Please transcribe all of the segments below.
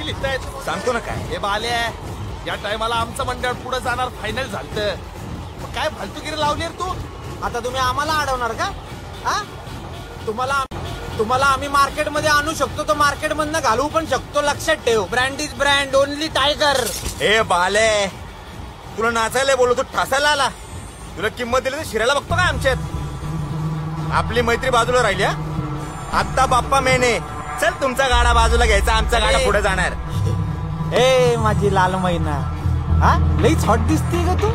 काय लिहितायत सांगतो ना काय. हे बाले या टायमाला आमचं मंडळ पुढे जाणार फायनल झालतं. काय फालतूगिरी लावली रे तू. आता तुम्ही आम्हाला अडवणार का? हा तुम्हाला आम्ही मार्केटमध्ये आणू शकतो तर मार्केट मधनं घालवू पण शकतो. लक्षात ठेव, brand is brand, only tiger. हे बाले तुला नाचायला बोलतो ठासायला आला. तुला किंमत दिली तर शिरायला बघतो का आमच्यात. आपली मैत्री बाजूला राहिली. आत्ता बाप्पा मेने चल तुमचा गाडा बाजूला घ्यायचा, आमचा गाडा पुढे जाणार. ए माझी लाल मैना, हा लईच हॉट दिसते का तू.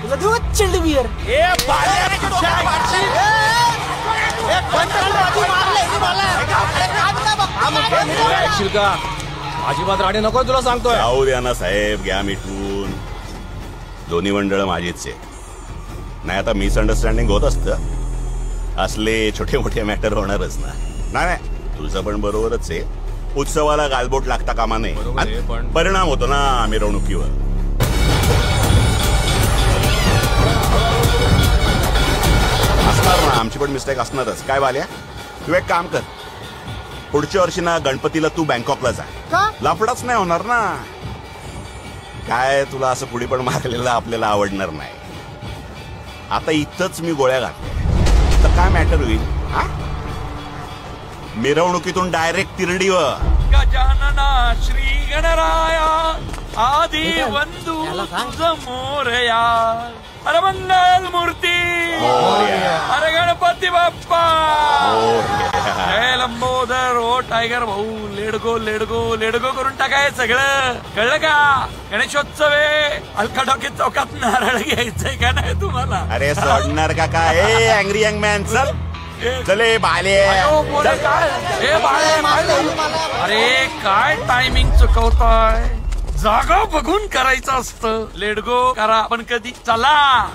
तुला देऊ चिल्ड बियर. अजिबात राणे नको तुला सांगतोय. जाऊ द्या ना साहेब, घ्या मिटून. दोन्ही मंडळ माझीच आहे. नाही आता मिसअंडरस्टँडिंग होत असतं, असले छोटे मोठे मॅटर होणारच ना. नाही तुझं पण बरोबरच आहे. उत्सवाला गालबोट लागता कामा नये, परिणाम होतो ना मिरवणुकीवर. असणार ना, आमची पण मिस्टेक असणारच. काय बाल्या, तू एक काम कर, पुढच्या वर्षी ना गणपतीला तू बँकॉकला जा. लफडाच नाही होणार ना. काय तुला असं पुढे पण मारलेलं आपल्याला आवडणार नाही. आता इथंच मी गोळ्या घातल्या तर काय मॅटर होईल. मिरवणुकीतून डायरेक्ट तिरडीवर. गजानना श्री गणराया आदि वंदू तुझ मोरया. अरे मंगल मूर्ती, अरे गणपती बाप्पा, जय लंबोदर. ओ टायगर भाऊ, लेडगो लेडगो लेडगो करून टाकाय सगळं, कळलं का. गणेशोत्सव आहे, अलका टॉकीज चौकात नारळ घ्यायचंय का नाही तुम्हाला. अरे सोडणार का काय अँग्री यंग मॅन. चल चले बाले. अरे काय टायमिंग चुकवताय. जागा बघून करायचं असतं. लेडगो करा पण कधी. चला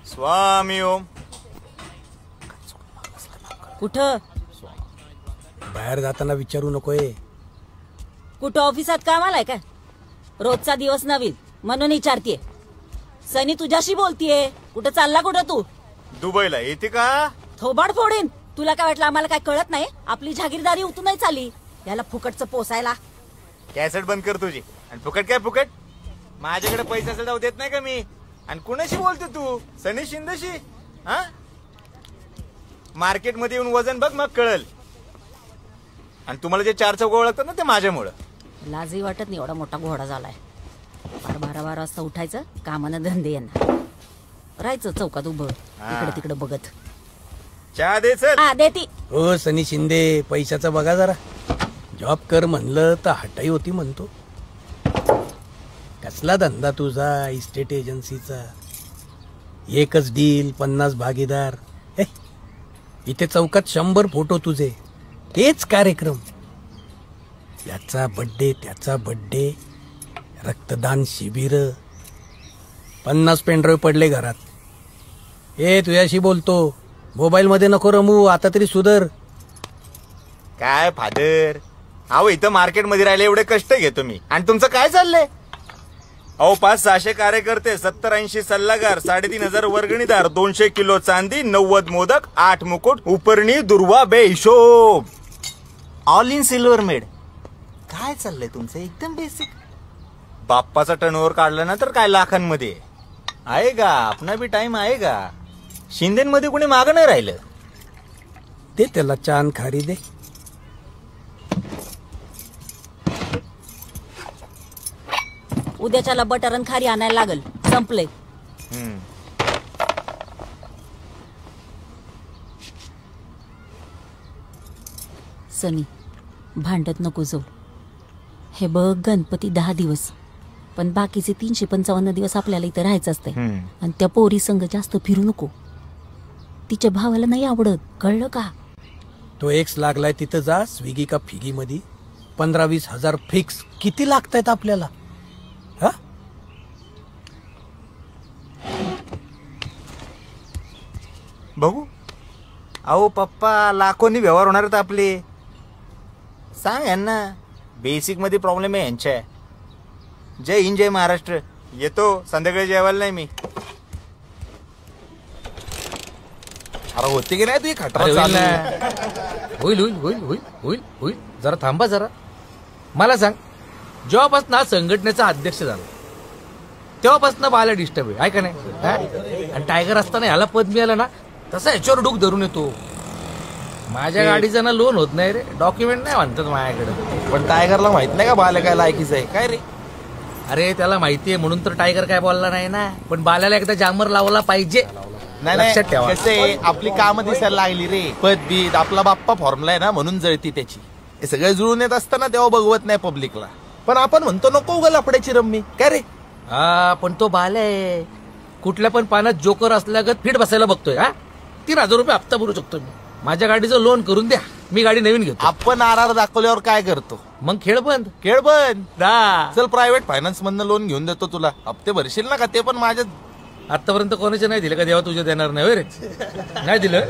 स्वामी ओम. कुठं बाहेर जाताना विचारू नकोय. कुठं ऑफिसात काम आलाय का. रोजचा दिवस नवीन म्हणून विचारतीये. सनी तुझ्याशी बोलतीये. कुठं चालला कुठं तू. दुबईला येते का. थोबाड फोडीन. तुला काय वाटलं आम्हाला काय कळत नाही. आपली जागीरदारी उतू नाही चालली. याला फुकटचं पोसायला. कॅसेट बंद कर तुझी. आणि फुकट काय फुकट. माझ्याकडे पैसे असेल तर देत नाही का मी. आणि कुणाशी बोलते तू. सनी शिंदेशी. हा मार्केटमध्ये येऊन वजन बघ मग कळल. आणि तुम्हाला जे 4 चौक ओळखतात ना ते माझ्यामुळं. लाजही वाटत नाही एवढा मोठा घोडा झालाय. 12-12 वाजता उठायचं, कामानं धंदे यांना. राहायचं चौकात उभं इकडे तिकडे बघत. चहा दे सर. हा देती. हो सनी शिंदे, पैशाचा बघा जरा. जॉब कर म्हणलं तर हटाई होती म्हणतो. कसला धंदा तुझा इस्टेट एजन्सीचा. एकच डील, 50 भागीदार. इथे चौकात 100 फोटो तुझे. तेच कार्यक्रम. याचा बड्डे, त्याचा बड्डे, रक्तदान शिबिर. 50 पेनड्राईव्ह पडले घरात. तुझ्याशी बोलतो. मोबाईल मध्ये नको रमू. आता तरी सुधर. काय फादर. अहो इथं मार्केटमध्ये राहिले एवढे कष्ट घेतो मी. आणि तुमचं काय चाललंय. अहो 500-600 कार्यकर्ते, 70-80 सल्लागार, 3500 वर्गणीदार, 200 किलो चांदी, 90 मोदक, 8 मुकुट, उपरणी दुर्वा बेहिशोब. All in silver made. काय चाललंय तुमचं. एकदम बेसिक. बाप्पाचा टर्नओव्हर काढला ना तर काय लाखांमध्ये आहे का. आपला बी टाइम आहे का. शिंदेमध्ये कुणी मागं नाही राहिलं. ते त्याला चान खारी दे. उद्याच्याला बटर खारी आणायला लागल. संपले. सनी भांडत नको जाऊ. हे बघ गणपती 10 दिवस, पण बाकीचे 355 दिवस आपल्याला इथं राहायचं असतंय. आणि त्या पोरी संग जास्त फिरू नको. तिच्या भावाला नाही आवडत. कळलं का. तो एक्स लागलाय तिथं जा. स्विगी का फिगी मध्ये 15-20 हजार फिक्स. किती लागतायत आपल्याला. हा बघू. अहो पप्पा लाखोनी व्यवहार होणार आहेत आपले. सांग यांना बेसिक मध्ये प्रॉब्लेम आहे यांच्या. जय हिंद जय महाराष्ट्र. येतो संध्याकाळी जेवायला नाही मी. अरे होते की नाही तू खटरा होईल होईल होईल होईल होईल होईल. जरा थांबा जरा. मला सांग, जेव्हापासून हा संघटनेचा अध्यक्ष झाला तेव्हापासून बाला डिस्टर्ब आहे का नाही? आणि टायगर असताना ह्याला पद मिळालं ना, तसा ह्याच्यावर डूक धरून येतो. माझ्या गाडीचं ना लोन होत नाही रे, डॉक्युमेंट नाही म्हणतात माझ्याकडे. पण टायगरला माहित नाही का बाला काय लायकीच आहे काय रे? अरे त्याला माहितीये म्हणून तर टायगर काय बोलला नाही ना. पण बाल्याला एकदा जामर लावला पाहिजे. नाही लक्षात ठेवा. कसे आपली कामं दिसायला लागली रे. पदबीत आपला बाप्पा फॉर्मला आहे ना म्हणून जळती त्याची. हे सगळे जुळून येत असताना तेव्हा बघवत नाही पब्लिकला. पण आपण म्हणतो नको उगा लपड्याची रम्मी काय रे? हा पण तो बाल्या आहे. कुठल्या पण पाण्यात जोकर असल्यागत फिट बसायला बघतोय. 3,000 रुपये हप्ता भरू शकतो मी. माझ्या गाडीचं लोन करून द्या, मी गाडी नवीन घेतो. आपण आर दाखवल्यावर काय करतो? मग खेळ बंद. खेळ बंद. चल प्रायव्हेट फायनान्स मधनं लोन घेऊन देतो तुला. हप्ते भरशील ना का? ते पण माझ्या आतापर्यंत कोणाचे नाही दिले का? देवा तुझे देणार नाही रे. नाही दिलं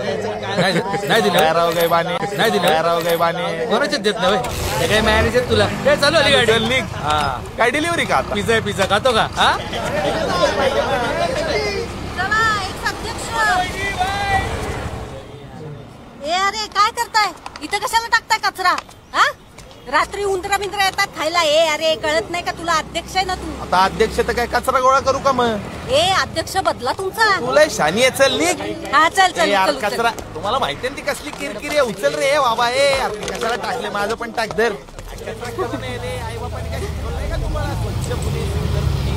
नाही दिलं राव गाय बाने नाही दिलं राव गाय बाने कोणाचेच देत नाही. ते काय मॅनेजर तुला काय चालू आली गाडी? निघ. काय डिलिव्हरी का आता? पिझ्झा खातो का? अरे काय करताय इथं? कशाला टाकताय कचरा? रात्री उंदरा बिंद्रा येतात खायला. अरे कळत नाही का तुला? अध्यक्ष आहे ना तू. आता अध्यक्ष तर काय कचरा गोळा करू का मग? अध्यक्ष बदला तुमचा. तुला शानी आहे. चल निघ. हा चल चल यार चल, चल. कचरा तुम्हाला माहिती ती कसली किरकिरी आहे. उचल रे बाबा. कशाला टाकले? माझं पण टाक धर. आई बापाने काय शिकवलं नाही का तुम्हाला? स्वच्छ पुणे सुंदर पुणे.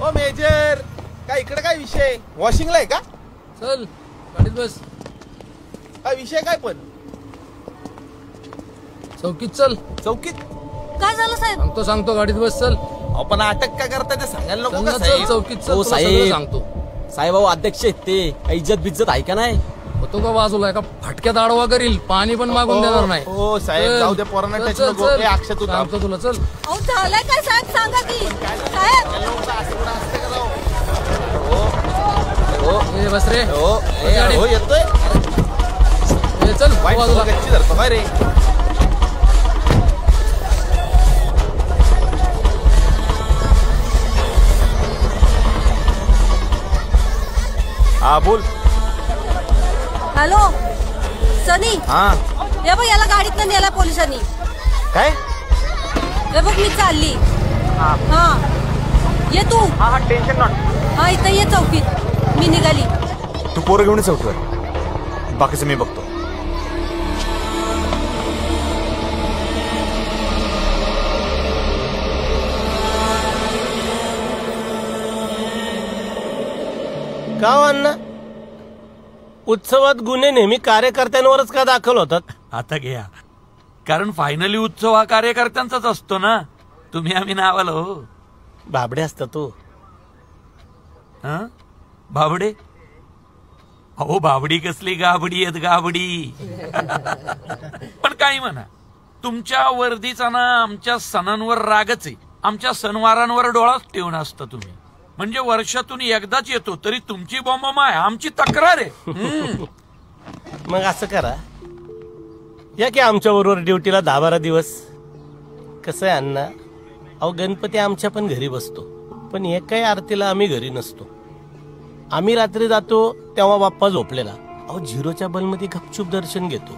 ओ मेजर काय इकडे काय विषय? वॉशिंगला आहे का? चल गाडीत बस. काय विषय काय पण? चौकीत चल. चौकीत काय झालं साहेब? सांगतो गाडीत बस. चल. आपण अटक का करता ते सांगायला नको का चल साहेब? चौकीत चल. हो, तुला साहेब. सगळं सांगतो. साहेब अध्यक्ष आहेत ते. काही इज्जत बिज्जत आहे का नाही? होतो का बाजूला? एका फटक्यात आडवा करील. पाणी पण मागून देणार नाही. हो साहेब चल. जाऊ दे. पोरांना चल, टच चल, नको. चल. अक्षय तू थांब. सांगतो तुला. चल. अहो झालंय काय साहेब? सांगा की साहेब. ए, बस रे. हो बस गाडीत. हो येतोय. ए, चल वाईट बाजूला. गच्ची धरतो काय रे? हा बोल. हॅलो सनी. हा हे बघ याला गाडीतनं नेला पोलिसांनी. काय? हे बघ मी चालली. हा ये तू. हा टेन्शन नॉट. हा इथं ये चौकीत. मी निघाली. तू पोरं घेऊन चौकीवर. बाकीचं मी बघतो. का अण्णा? उत्सवात गुन्हे नेहमी कार्यकर्त्यांवरच का दाखल होतात? आता घ्या, कारण फायनली उत्सव हा कार्यकर्त्यांचाच असतो ना. तुम्ही आम्ही नावाला हो. बाबडे असतात तो. बाबडे? अहो बाबडी कसली गाबडी आहेत गाबडी. पण काही म्हणा, तुमच्या वर्दीचा ना आमच्या सणांवर रागच आहे. आमच्या सणवारांवर डोळाच ठेवून असता तुम्ही. म्हणजे वर्षातून एकदाच येतो तरी तुमची बॉम्बमा आहे, आमची तक्रार आहे. मग असं करा, या की आमच्या बरोबर ड्युटीला 10-12 दिवस. कसं आहे अण्णा, अहो गणपती आमच्या पण घरी बसतो, पण एकाही आरतीला आम्ही घरी नसतो. आम्ही रात्री जातो तेव्हा बाप्पा झोपलेला. अहो 0च्या बलमध्ये गपचूप दर्शन घेतो.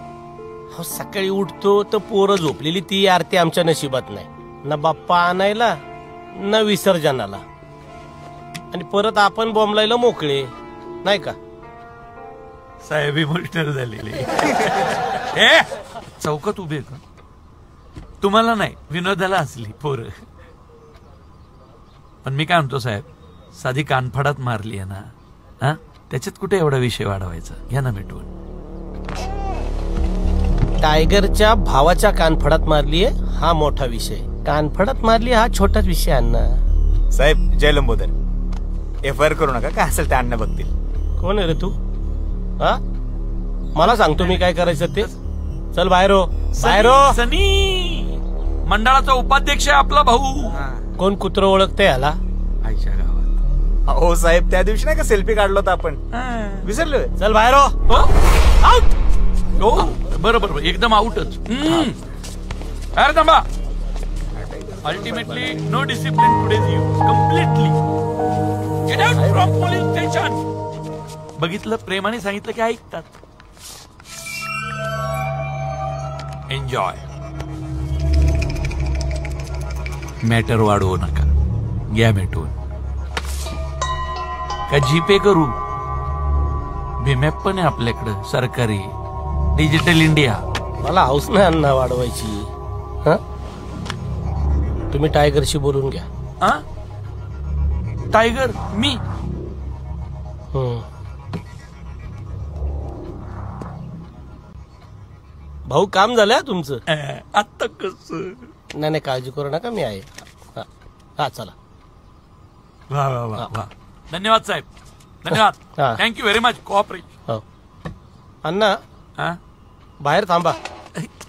अहो सकाळी उठतो तर पोरं झोपलेली. ती आरती आमच्या नशिबात नाही. ना बाप्पा आणायला ना विसर्जनाला. आणि परत आपण बॉम्बलायला मोकळे नाही का? साहेब इमोशनल झालेले. चौकात उभे का? तुम्हाला नाही, विनोदाला असली पोरं. पण मी काय म्हणतो साहेब, साधी कानफडात मारली आहे ना, हा त्याच्यात कुठे एवढा विषय वाढवायचा? घ्या ना मिटवून. टायगरच्या भावाच्या कानफडात मारलीये हा मोठा विषय. कानफडात मारली हा छोटाच विषय. अण्णा साहेब जय लंबोदर, FIR करू नका. काय असेल ते अण्णा बघतील. कोण आहे रे तू? हा मला सांगतो मी काय करायचं ते. चल बाहेर हो, बाहेर हो. सनी मंडळाचा उपाध्यक्ष आहे आपला भाऊ. कोण कुत्र ओळखते ह्याला? आईच्या गावात. हो साहेब, त्या दिवशी नाही का सेल्फी काढलो होता आपण, विसरलोय. चल बाहेर हो. हो बरोबर एकदम आउटच. अरे थांबा. Ultimately no discipline today's you completely get out from police station. बघितलं, प्रेमाने सांगितलं की ऐकतात. एन्जॉय. मॅटर वाढवू नका, घ्या भेटून. का जीपे करू? भीम ॲप पण आहे आपल्याकडं सरकारी, डिजिटल इंडिया. मला हाऊस नाही अण्णा वाढवायची. हं? तुम्ही टायगरशी बोलून घ्या. हा? टायगर मी? हं. भाऊ काम झालं तुमचं? आता कस? नाही काळजी करू नका, मी आहे. हा चला. वा वा वा वा. धन्यवाद साहेब, धन्यवाद. हा. Thank you very much. कोऑपरेशन. हो अण्णा बाहेर थांबा.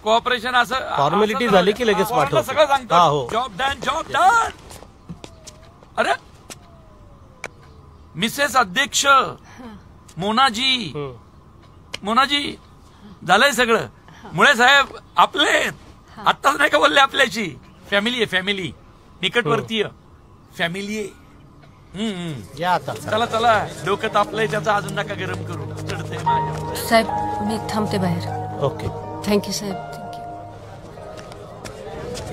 कोऑपरेशन असं फॉर्मॅलिटी झाली की लगेच पाठवतो. सगळं हा, सांगतो. हो. Job done, job done. अरे मिसेस अध्यक्ष मोनाजी, मोनाजी झालंय सगळं. मुळे साहेब आपले आत्ताच नाही का बोलले आपल्याची फॅमिली आहे, फॅमिली निकटवर्तीय फॅमिली आहे. या आता. चला चला, डोकं तापलंय त्याचं, अजून नका गरम करू, चढतंय माझ्या. साहेब मी थांबते बाहेर. ओके. थँक्यू साहेब, थँक्यू.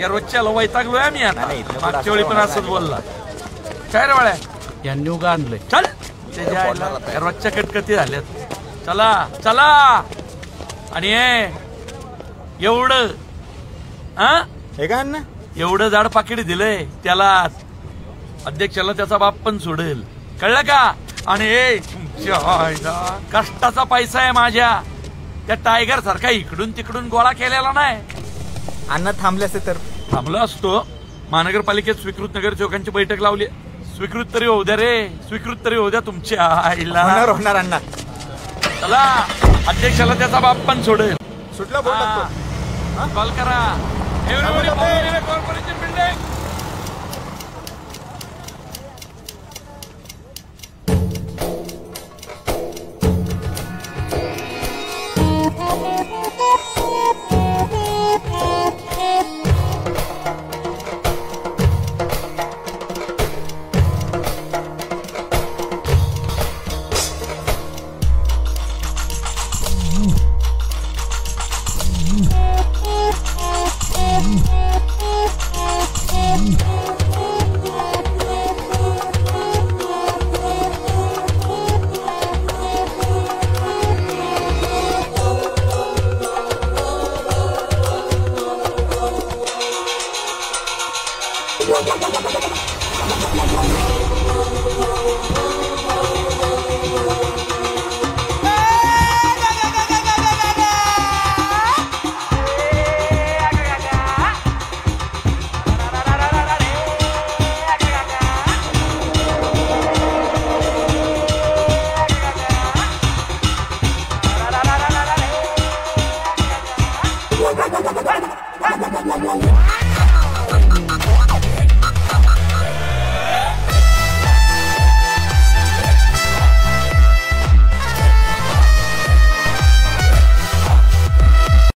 या रोजच्या वैतागलोय आम्ही आता. मागच्या वेळी पण असंच बोलला. काय रे बाळ्या, यांनी उगा आणलंय. चल त्याच्या आईला या रोजच्या कटकटी झाल्यात. चला चला. आणि एवढं हे का अण्णा? एवढं जाड पाकिट दिलंय त्याला, अध्यक्षाला त्याचा बाप पण सोडेल, कळलं का? आणि तुमच्या आईला कष्टाचा पैसा आहे माझ्या. त्या टायगर सारखा इकडून तिकडून गोळा केलेला नाही. अण्णा थांबले असते तर थांबलो असतो. महानगरपालिकेत स्वीकृत नगर चौकांची बैठक लावली. स्वीकृत तरी होऊ द्या रे, स्वीकृत तरी होऊ द्या तुमच्या आईला. होणार अण्णा. चला, अध्यक्षाला त्याचा बाप पण सोडेल. सुटला बोल टाकतो. कॉल करा. Corporation building.